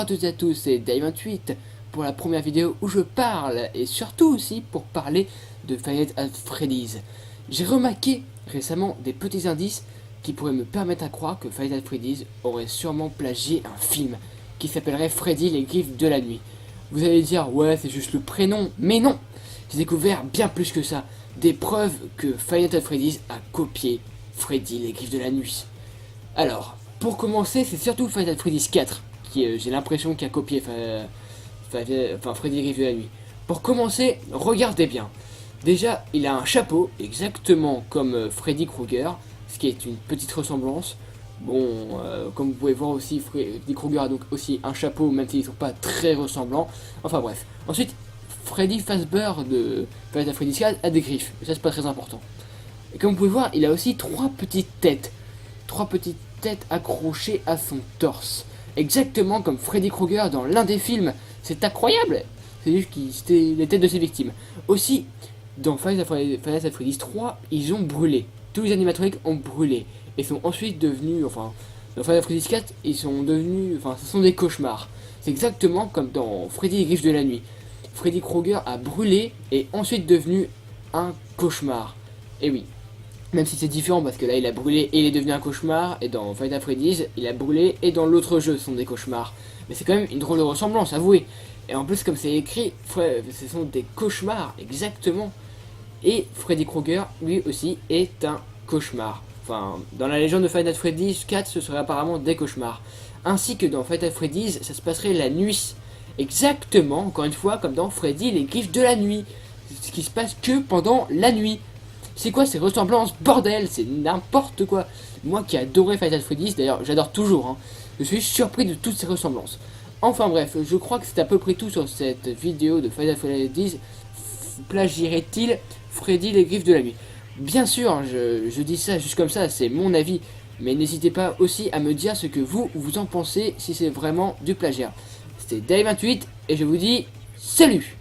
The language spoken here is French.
à toutes et à tous, c'est Day28 pour la première vidéo où je parle et surtout aussi pour parler de Five Nights at Freddy's. J'ai remarqué récemment des petits indices qui pourraient me permettre à croire que Five Nights at Freddy's aurait sûrement plagié un film qui s'appellerait Freddy les Griffes de la Nuit. Vous allez dire ouais c'est juste le prénom, mais non, j'ai découvert bien plus que ça, des preuves que Five Nights at Freddy's a copié Freddy les Griffes de la Nuit. Alors, pour commencer, c'est surtout Five Nights at Freddy's 4 qui, j'ai l'impression, qui a copié Freddy les Griffes de la Nuit. Pour commencer, regardez bien. Déjà, il a un chapeau, exactement comme Freddy Krueger, ce qui est une petite ressemblance. Bon, comme vous pouvez voir aussi, Freddy Krueger a donc aussi un chapeau, même s'ils ne sont pas très ressemblants. Enfin bref. Ensuite, Freddy Fazbear de Five Nights at Freddy's 4 a des griffes, et ça c'est pas très important. Et comme vous pouvez voir, il a aussi trois petites têtes accrochées à son torse. Exactement comme Freddy Krueger dans l'un des films. C'est incroyable. C'est juste que c'était les têtes de ses victimes. Aussi, dans Five Nights at Freddy's 3, ils ont brûlé. Tous les animatroniques ont brûlé. Et sont ensuite devenus, enfin, dans Five Nights at Freddy's 4, ils sont devenus, enfin, ce sont des cauchemars. C'est exactement comme dans Freddy les Griffes de la Nuit. Freddy Krueger a brûlé et ensuite devenu un cauchemar. Et oui. Même si c'est différent parce que là il a brûlé et il est devenu un cauchemar, et dans Five Nights at Freddy's il a brûlé et dans l'autre jeu ce sont des cauchemars. Mais c'est quand même une drôle de ressemblance, avouez. Et en plus comme c'est écrit, ce sont des cauchemars exactement. Et Freddy Krueger lui aussi est un cauchemar. Enfin, dans la légende de Five Nights at Freddy's 4 ce serait apparemment des cauchemars. Ainsi que dans Five Nights at Freddy's ça se passerait la nuit. Exactement, encore une fois comme dans Freddy les Griffes de la Nuit. Ce qui se passe que pendant la nuit. C'est quoi ces ressemblances, bordel? C'est n'importe quoi. Moi qui adorais Five Nights at Freddy's, d'ailleurs j'adore toujours, hein, je suis surpris de toutes ces ressemblances. Enfin bref, je crois que c'est à peu près tout sur cette vidéo de Five Nights at Freddy's. Plagierait-il Freddy les Griffes de la Nuit? Bien sûr, je dis ça juste comme ça, c'est mon avis. Mais n'hésitez pas aussi à me dire ce que vous en pensez, si c'est vraiment du plagiat. C'était Day28 et je vous dis salut!